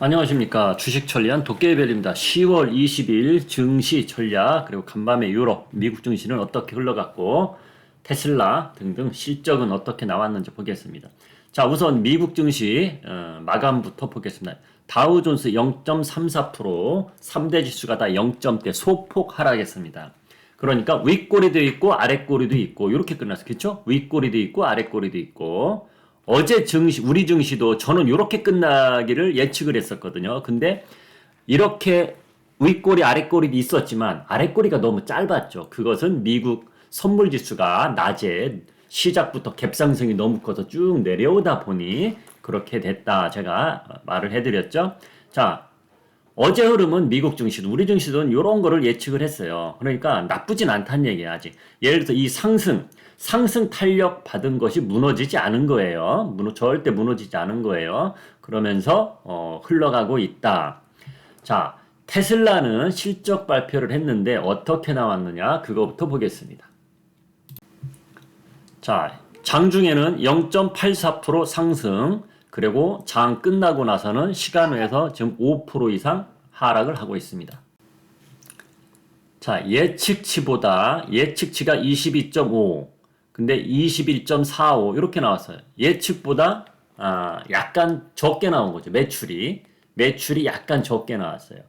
안녕하십니까. 주식천리안 도깨비별입니다. 10월 20일 증시 전략 그리고 간밤에 유럽, 미국 증시는 어떻게 흘러갔고 테슬라 등등 실적은 어떻게 나왔는지 보겠습니다. 자, 우선 미국 증시 마감부터 보겠습니다. 다우존스 0.34%, 3대 지수가 다 0점대 소폭 하락했습니다. 그러니까 윗꼬리도 있고 아랫꼬리도 있고 이렇게 끝났어요. 그렇죠? 윗꼬리도 있고 아랫꼬리도 있고 어제 증시, 우리 증시도 저는 이렇게 끝나기를 예측을 했었거든요. 근데 이렇게 윗꼬리, 아랫꼬리도 있었지만 아랫꼬리가 너무 짧았죠. 그것은 미국 선물 지수가 낮에 시작부터 갭상승이 너무 커서 쭉 내려오다 보니 그렇게 됐다. 제가 말을 해드렸죠. 자, 어제 흐름은 미국 증시도 우리 증시도 이런 거를 예측을 했어요. 그러니까 나쁘진 않다는 얘기야 아직. 예를 들어서 이 상승 탄력 받은 것이 무너지지 않은 거예요. 절대 무너지지 않은 거예요. 그러면서 흘러가고 있다. 자, 테슬라는 실적 발표를 했는데 어떻게 나왔느냐 그거부터 보겠습니다. 자, 장중에는 0.84% 상승, 그리고 장 끝나고 나서는 시간외에서 지금 5% 이상 하락을 하고 있습니다. 자, 예측치가 22.5, 근데 21.45 이렇게 나왔어요. 예측보다 약간 적게 나온 거죠. 매출이 약간 적게 나왔어요.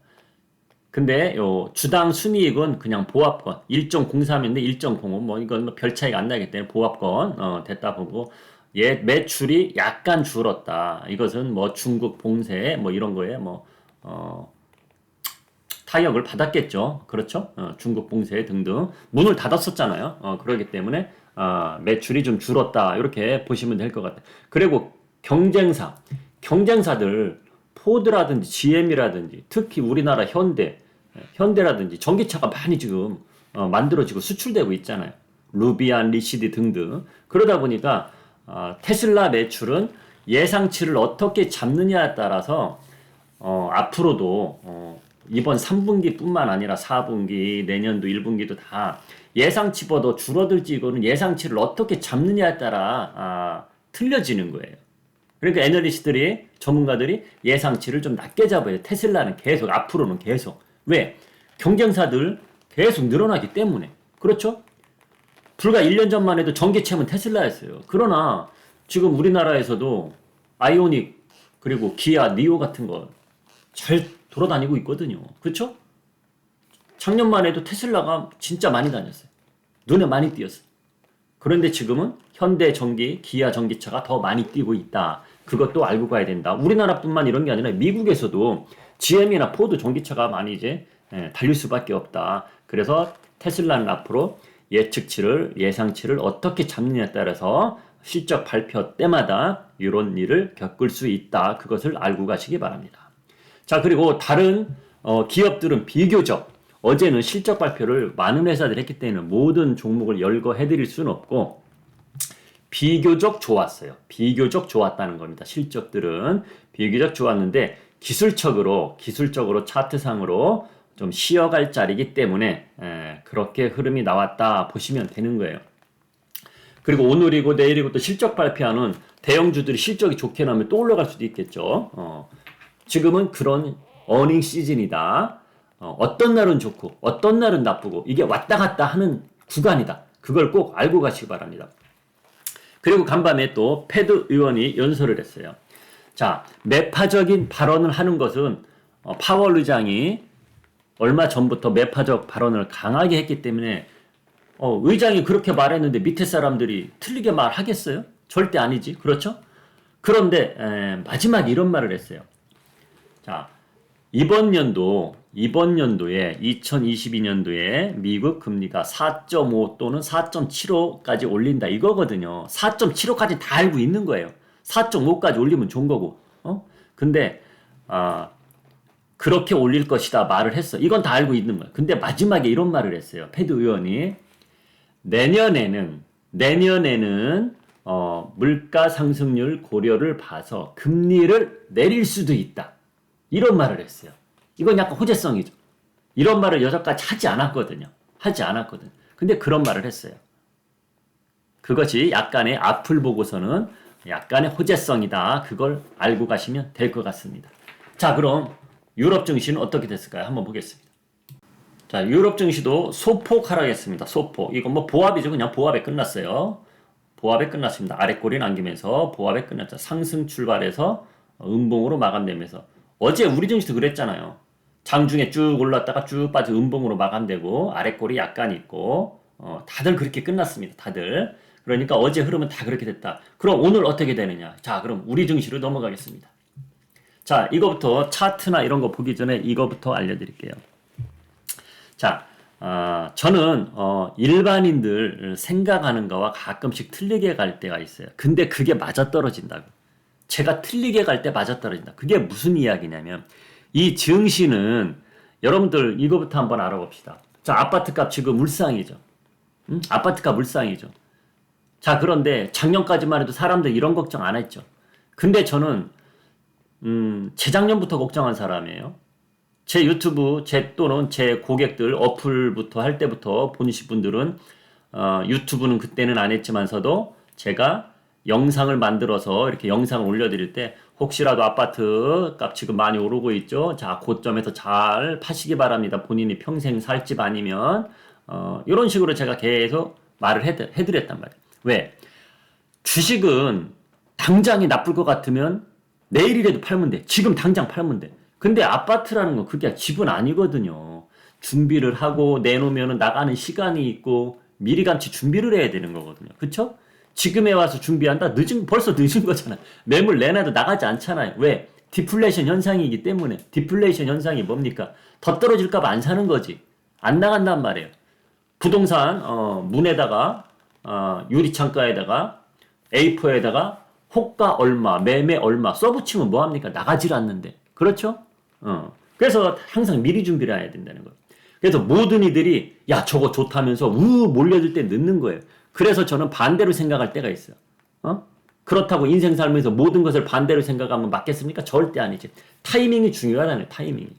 근데 요 주당 순이익은 그냥 보합권 1.03인데 1.05 뭐 이건 뭐 별 차이가 안 나기 때문에 보합권 됐다 보고 매출이 약간 줄었다. 이것은 뭐 중국 봉쇄 뭐 이런 거에 타격을 받았겠죠. 그렇죠? 중국 봉쇄 등등 문을 닫았었잖아요. 그렇기 때문에 매출이 좀 줄었다. 이렇게 보시면 될 것 같아요. 그리고 경쟁사들 포드라든지 GM이라든지 특히 우리나라 현대라든지 전기차가 많이 지금 만들어지고 수출되고 있잖아요. 루비안, 리시디 등등. 그러다 보니까 테슬라 매출은 예상치를 어떻게 잡느냐에 따라서 앞으로도 이번 3분기뿐만 아니라 4분기, 내년도 1분기도 다 예상치보다 줄어들지 이거는 예상치를 어떻게 잡느냐에 따라 틀려지는 거예요. 그러니까 애널리스트들이 전문가들이 예상치를 좀 낮게 잡아요. 테슬라는 계속 앞으로는 계속. 왜? 경쟁사들 계속 늘어나기 때문에. 그렇죠? 불과 1년 전만 해도 전기차는 테슬라였어요. 그러나 지금 우리나라에서도 아이오닉 그리고 기아, 니오 같은 거 잘 돌아다니고 있거든요. 그렇죠? 작년만 해도 테슬라가 진짜 많이 다녔어요. 눈에 많이 띄었어요. 그런데 지금은 현대 전기, 기아 전기차가 더 많이 뛰고 있다. 그것도 알고 가야 된다. 우리나라뿐만 이런 게 아니라 미국에서도 GM이나 포드 전기차가 많이 이제 달릴 수밖에 없다. 그래서 테슬라는 앞으로 예상치를 어떻게 잡느냐에 따라서 실적 발표 때마다 이런 일을 겪을 수 있다. 그것을 알고 가시기 바랍니다. 자, 그리고 다른 기업들은 비교적 어제는 실적 발표를 많은 회사들이 했기 때문에 모든 종목을 열거해드릴 수는 없고 비교적 좋았어요. 비교적 좋았다는 겁니다. 실적들은 비교적 좋았는데 기술적으로 차트상으로 좀 쉬어갈 자리이기 때문에 그렇게 흐름이 나왔다 보시면 되는 거예요. 그리고 오늘이고 내일이고 또 실적 발표하는 대형주들이 실적이 좋게 나오면 또 올라갈 수도 있겠죠. 지금은 그런 어닝 시즌이다. 어떤 날은 좋고 어떤 날은 나쁘고 이게 왔다 갔다 하는 구간이다. 그걸 꼭 알고 가시기 바랍니다. 그리고 간밤에 또 패드 의원이 연설을 했어요. 자, 매파적인 발언을 하는 것은 파월 의장이 얼마 전부터 매파적 발언을 강하게 했기 때문에 의장이 그렇게 말했는데 밑에 사람들이 틀리게 말하겠어요? 절대 아니지. 그렇죠? 그런데 마지막에 이런 말을 했어요. 자, 이번 연도에 2022년도에 미국 금리가 4.5 또는 4.75까지 올린다 이거거든요. 4.75까지 다 알고 있는 거예요. 4.5까지 올리면 좋은 거고. 근데 그렇게 올릴 것이다 말을 했어. 이건 다 알고 있는 거예요. 근데 마지막에 이런 말을 했어요. 패드 의원이 내년에는 물가 상승률 고려를 봐서 금리를 내릴 수도 있다. 이런 말을 했어요. 이건 약간 호재성이죠. 이런 말을 여태까지 하지 않았거든요. 근데 그런 말을 했어요. 그것이 약간의 앞을 보고서는 약간의 호재성이다. 그걸 알고 가시면 될 것 같습니다. 자, 그럼 유럽 증시는 어떻게 됐을까요? 한번 보겠습니다. 자, 유럽 증시도 소폭 하락했습니다. 소폭. 이거 뭐 보합이죠. 그냥 보합에 끝났어요. 보합에 끝났습니다. 아래 꼬리 남기면서 보합에 끝났죠. 상승 출발해서 음봉으로 마감되면서 어제 우리 증시도 그랬잖아요. 장중에 쭉 올랐다가 쭉 빠져 음봉으로 마감되고 아래 꼬리 약간 있고 다들 그렇게 끝났습니다. 다들. 그러니까 어제 흐름은 다 그렇게 됐다. 그럼 오늘 어떻게 되느냐? 자, 그럼 우리 증시로 넘어가겠습니다. 자, 이거부터 차트나 이런 거 보기 전에 이거부터 알려드릴게요. 자, 저는 일반인들 생각하는 거와 가끔씩 틀리게 갈 때가 있어요. 근데 그게 맞아떨어진다고. 제가 틀리게 갈 때 맞아떨어진다. 그게 무슨 이야기냐면 이 증시는 여러분들 이거부터 한번 알아봅시다. 자, 아파트값 지금 울상이죠. 아파트값 울상이죠. 자, 그런데 작년까지만 해도 사람들 이런 걱정 안 했죠. 근데 저는 재작년부터 걱정한 사람이에요. 제 유튜브, 또는 제 고객들 어플부터 할 때부터 보시는 분들은 유튜브는 그때는 안 했지만서도 제가 영상을 만들어서 이렇게 영상을 올려드릴 때 혹시라도 아파트 값 지금 많이 오르고 있죠. 자, 고점에서 잘 파시기 바랍니다. 본인이 평생 살 집 아니면 이런 식으로 제가 계속 말을 해드렸단 말이에요. 왜? 주식은 당장이 나쁠 것 같으면 내일이라도 팔면 돼. 지금 당장 팔면 돼. 근데 아파트라는 건 그게 집은 아니거든요. 준비를 하고 내놓으면 나가는 시간이 있고 미리감치 준비를 해야 되는 거거든요. 그쵸? 지금에 와서 준비한다? 벌써 늦은 거잖아. 매물 내놔도 나가지 않잖아요. 왜? 디플레이션 현상이기 때문에. 디플레이션 현상이 뭡니까? 더 떨어질까봐 안 사는 거지. 안 나간단 말이에요. 부동산, 문에다가, 유리창가에다가, A4에다가, 호가 얼마, 매매 얼마 써붙이면 뭐합니까? 나가질 않는데. 그렇죠? 그래서 항상 미리 준비를 해야 된다는 거예요. 그래서 모든 이들이 야 저거 좋다면서 몰려들 때 늦는 거예요. 그래서 저는 반대로 생각할 때가 있어요. 그렇다고 인생 살면서 모든 것을 반대로 생각하면 맞겠습니까? 절대 아니지. 타이밍이 중요하다는 타이밍이.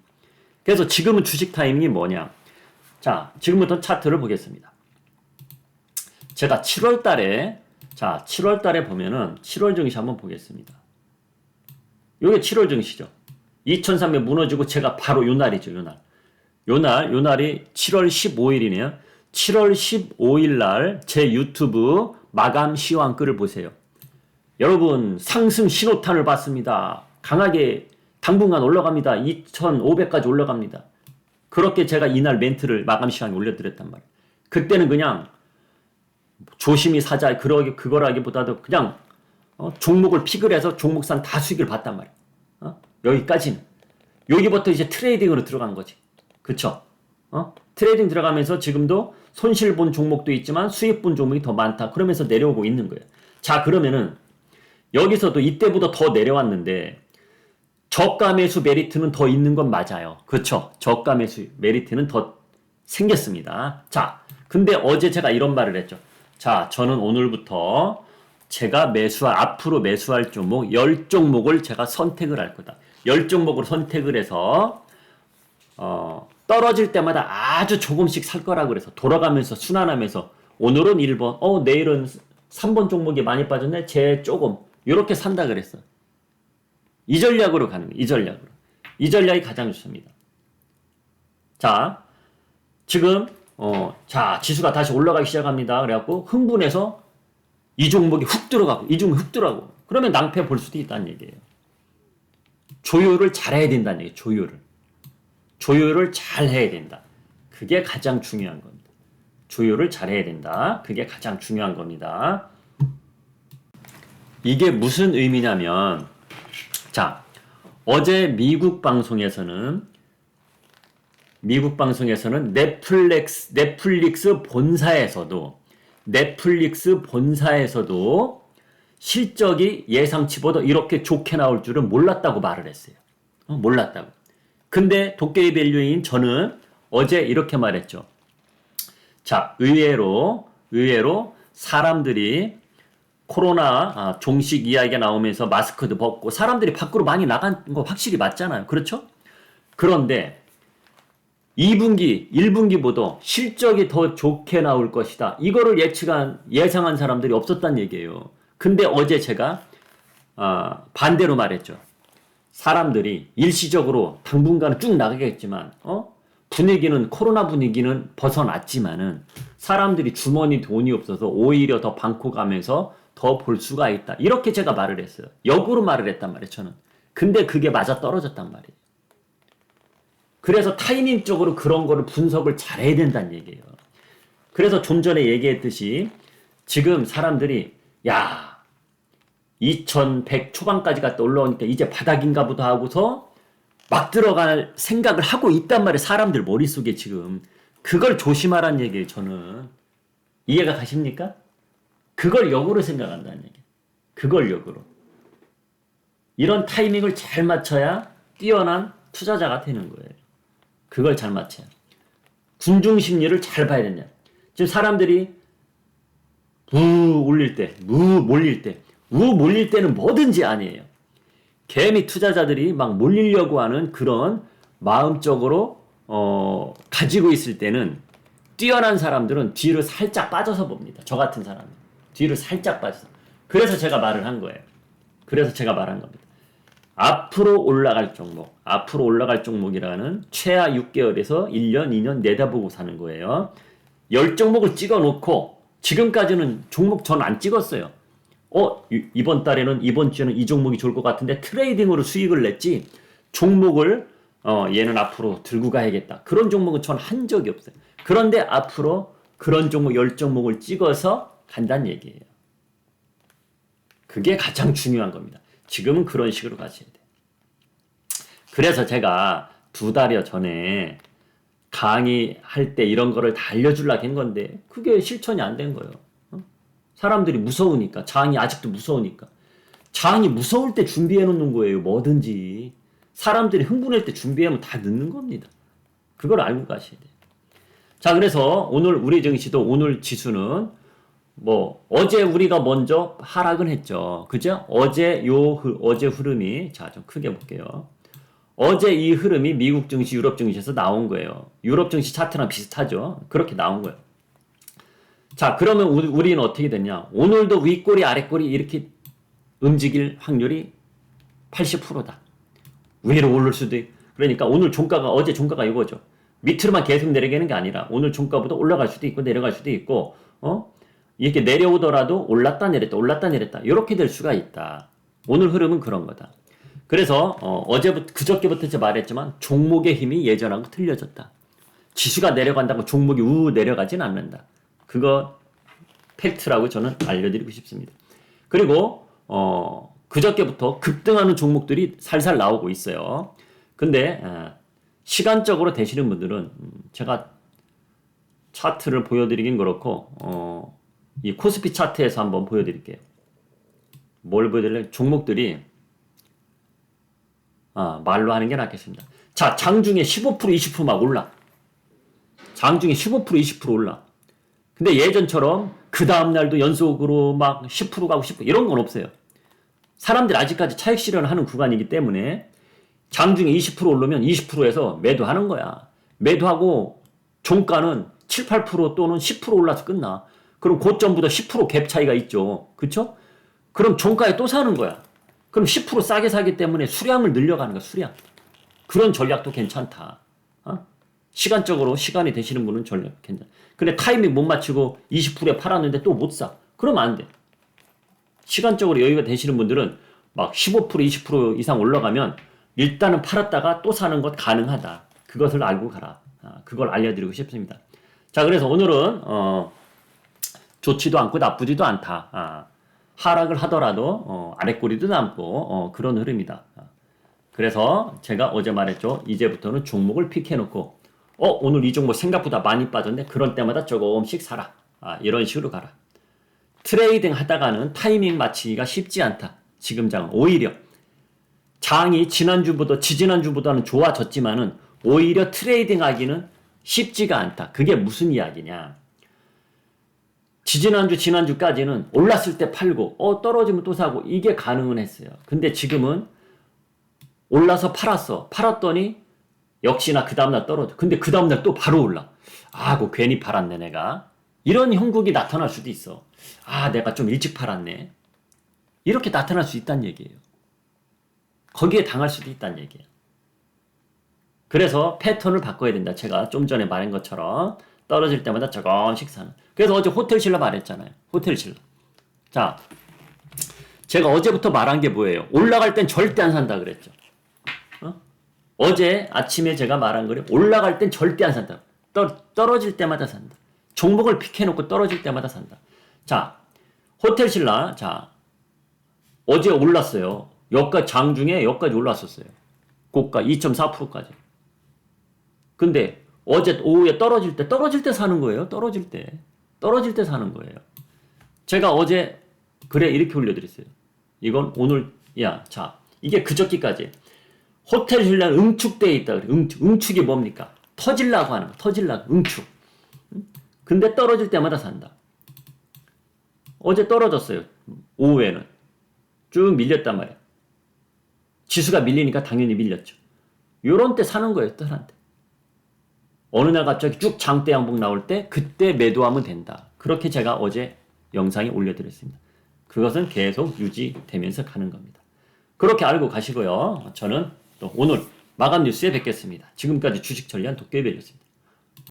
그래서 지금은 주식 타이밍이 뭐냐? 자, 지금부터 차트를 보겠습니다. 제가 7월 달에 보면은 7월 증시 한번 보겠습니다. 요게 7월 증시죠. 2300 무너지고 제가 바로 요 날이죠. 요 날이 7월 15일이네요. 7월 15일 날 제 유튜브 마감 시황글을 보세요. 여러분 상승 신호탄을 봤습니다. 강하게 당분간 올라갑니다. 2500까지 올라갑니다. 그렇게 제가 이날 멘트를 마감 시황에 올려드렸단 말이에요. 그때는 그냥 조심히 사자 그거라기보다도 그냥 종목을 픽을 해서 종목산 다 수익을 봤단 말이에요. 여기까지는. 여기부터 이제 트레이딩으로 들어간 거지. 그쵸? 트레이딩 들어가면서 지금도 손실 본 종목도 있지만 수익 본 종목이 더 많다. 그러면서 내려오고 있는 거예요. 자, 그러면은 여기서도 이때보다 더 내려왔는데 저가 매수 메리트는 더 있는 건 맞아요. 그쵸? 저가 매수 메리트는 더 생겼습니다. 자, 근데 어제 제가 이런 말을 했죠. 자, 저는 오늘부터 제가 앞으로 매수할 종목 10종목을 제가 선택을 할 거다. 10종목으로 선택을 해서 떨어질 때마다 아주 조금씩 살 거라고 그래서 돌아가면서 순환하면서 오늘은 1번, 내일은 3번 종목이 많이 빠졌네. 쟤 조금 이렇게 산다 그랬어. 이 전략으로 가는 거예요. 이 전략으로. 이 전략이 가장 좋습니다. 자, 지금 자, 지수가 다시 올라가기 시작합니다. 그래갖고 흥분해서 이 종목이 훅 들어가고 이 종목이 훅 들어가고 그러면 낭패 볼 수도 있다는 얘기예요. 조율을 잘 해야 된다는 얘기예요. 조율을 잘 해야 된다. 그게 가장 중요한 겁니다. 조율을 잘 해야 된다. 그게 가장 중요한 겁니다. 이게 무슨 의미냐면 자, 어제 미국 방송에서는 넷플릭스 본사에서도 실적이 예상치보다 이렇게 좋게 나올 줄은 몰랐다고 말을 했어요. 몰랐다고. 근데 도깨비 밸류인 저는 어제 이렇게 말했죠. 자, 의외로 사람들이 코로나 종식 이야기가 나오면서 마스크도 벗고 사람들이 밖으로 많이 나간 거 확실히 맞잖아요. 그렇죠? 그런데 2분기, 1분기보다 실적이 더 좋게 나올 것이다. 이거를 예상한 사람들이 없었단 얘기예요. 근데 어제 제가 반대로 말했죠. 사람들이 일시적으로 당분간은 쭉 나가겠지만 분위기는 코로나 분위기는 벗어났지만은 사람들이 주머니 돈이 없어서 오히려 더 방콕 가면서 더 볼 수가 있다. 이렇게 제가 말을 했어요. 역으로 말을 했단 말이에요, 저는. 근데 그게 맞아 떨어졌단 말이에요. 그래서 타이밍적으로 그런 거를 분석을 잘해야 된다는 얘기예요. 그래서 좀 전에 얘기했듯이 지금 사람들이 야 2100 초반까지 갔다 올라오니까 이제 바닥인가 보다 하고서 막 들어갈 생각을 하고 있단 말이에요. 사람들 머릿속에 지금. 그걸 조심하라는 얘기예요. 저는. 이해가 가십니까? 그걸 역으로 생각한다는 얘기예요. 그걸 역으로. 이런 타이밍을 잘 맞춰야 뛰어난 투자자가 되는 거예요. 그걸 잘 맞춰야. 군중 심리를 잘 봐야 되냐. 지금 사람들이 올릴 때, 몰릴 때, 몰릴 때는 뭐든지 아니에요. 개미 투자자들이 막 몰리려고 하는 그런 마음적으로 가지고 있을 때는 뛰어난 사람들은 뒤로 살짝 빠져서 봅니다. 저 같은 사람은 뒤로 살짝 빠져서. 그래서 제가 말을 한 거예요. 그래서 제가 말한 겁니다. 앞으로 올라갈 종목, 앞으로 올라갈 종목이라는 최하 6개월에서 1년, 2년 내다보고 사는 거예요. 10종목을 찍어놓고 지금까지는 종목 전 안 찍었어요. 이번 달에는 이번 주에는 이 종목이 좋을 것 같은데 트레이딩으로 수익을 냈지 종목을 얘는 앞으로 들고 가야겠다. 그런 종목은 전 한 적이 없어요. 그런데 앞으로 그런 종목 10종목을 찍어서 간다는 얘기예요. 그게 가장 중요한 겁니다. 지금은 그런 식으로 가셔야 돼요. 그래서 제가 2달여 전에 강의할 때 이런 거를 다 알려주려고 한 건데 그게 실천이 안 된 거예요. 사람들이 무서우니까. 장이 아직도 무서우니까. 장이 무서울 때 준비해 놓는 거예요. 뭐든지. 사람들이 흥분할 때 준비하면 다 늦는 겁니다. 그걸 알고 가셔야 돼요. 자, 그래서 오늘 우리 증시도 오늘 지수는 어제 우리가 먼저 하락은 했죠. 그죠? 어제 흐름이, 자, 좀 크게 볼게요. 어제 이 흐름이 미국 증시, 유럽 증시에서 나온 거예요. 유럽 증시 차트랑 비슷하죠? 그렇게 나온 거예요. 자, 그러면 우리는 어떻게 됐냐? 오늘도 윗꼬리, 아랫꼬리 이렇게 움직일 확률이 80%다. 위로 오를 수도 있고. 그러니까 오늘 종가가, 어제 종가가 이거죠. 밑으로만 계속 내려가는 게 아니라 오늘 종가보다 올라갈 수도 있고 내려갈 수도 있고, 이렇게 내려오더라도 올랐다 내렸다 올랐다 내렸다 이렇게 될 수가 있다. 오늘 흐름은 그런 거다. 그래서 그저께부터 제가 말했지만 종목의 힘이 예전하고 틀려졌다. 지수가 내려간다고 종목이 내려가진 않는다. 그거 팩트라고 저는 알려드리고 싶습니다. 그리고 그저께부터 급등하는 종목들이 살살 나오고 있어요. 근데 시간적으로 되시는 분들은 제가 차트를 보여드리긴 그렇고 이 코스피 차트에서 한번 보여드릴게요. 뭘 보여드릴래요? 종목들이 말로 하는 게 낫겠습니다. 자, 장중에 15% 20% 막 올라. 장중에 15% 20% 올라. 근데 예전처럼 그 다음날도 연속으로 막 10% 가고 10% 이런 건 없어요. 사람들이 아직까지 차익 실현하는 구간이기 때문에 장중에 20% 오르면 20%에서 매도하는 거야. 매도하고 종가는 7, 8% 또는 10% 올라서 끝나. 그럼 고점보다 10% 갭 차이가 있죠. 그쵸? 그럼 종가에 또 사는 거야. 그럼 10% 싸게 사기 때문에 수량을 늘려가는 거야, 수량. 그런 전략도 괜찮다. 시간적으로 시간이 되시는 분은 전략 괜찮아. 근데 타이밍 못 맞추고 20%에 팔았는데 또 못 사. 그러면 안 돼. 시간적으로 여유가 되시는 분들은 막 15% 20% 이상 올라가면 일단은 팔았다가 또 사는 것 가능하다. 그것을 알고 가라. 그걸 알려드리고 싶습니다. 자, 그래서 오늘은 좋지도 않고 나쁘지도 않다. 하락을 하더라도 아랫꼬리도 남고 그런 흐름이다. 그래서 제가 어제 말했죠. 이제부터는 종목을 픽해놓고 오늘 이 종목 생각보다 많이 빠졌네. 그럴 때마다 조금씩 사라. 이런 식으로 가라. 트레이딩 하다가는 타이밍 맞추기가 쉽지 않다. 지금 장은 오히려 장이 지지난주보다는 좋아졌지만은 오히려 트레이딩 하기는 쉽지가 않다. 그게 무슨 이야기냐? 지난주까지는 올랐을 때 팔고 떨어지면 또 사고 이게 가능은 했어요. 근데 지금은 올라서 팔았더니 역시나 그 다음날 떨어져. 근데 그 다음날 또 바로 올라. 그거 괜히 팔았네 내가. 이런 형국이 나타날 수도 있어. 내가 좀 일찍 팔았네. 이렇게 나타날 수 있다는 얘기예요. 거기에 당할 수도 있다는 얘기예요. 그래서 패턴을 바꿔야 된다. 제가 좀 전에 말한 것처럼 떨어질 때마다 조금씩 사는. 그래서 어제 호텔신라 말했잖아요. 호텔신라. 자, 제가 어제부터 말한 게 뭐예요? 올라갈 땐 절대 안 산다 그랬죠. 어제 아침에 제가 말한 거를 올라갈 땐 절대 안 산다. 떨어질 때마다 산다. 종목을 픽해놓고 떨어질 때마다 산다. 자, 호텔신라. 자, 어제 올랐어요. 여기까지 장중에 여기까지 올랐었어요. 고가 2.4%까지. 근데 어제 오후에 떨어질 때 사는 거예요. 떨어질 때 사는 거예요. 제가 어제 그래 이렇게 올려드렸어요. 이건 오늘 자 이게 그저께까지 호텔신라 응축돼 있다 그래. 응축이 뭡니까? 터질라고 하는 거. 터질라고 응축. 근데 떨어질 때마다 산다. 어제 떨어졌어요. 오후에는 쭉 밀렸단 말이야. 지수가 밀리니까 당연히 밀렸죠. 요런 때 사는 거예요. 떠난 때. 어느 날 갑자기 쭉 장대 양봉 나올 때 그때 매도하면 된다. 그렇게 제가 어제 영상에 올려드렸습니다. 그것은 계속 유지되면서 가는 겁니다. 그렇게 알고 가시고요. 저는 또 오늘 마감 뉴스에 뵙겠습니다. 지금까지 주식 전략 도깨비였습니다.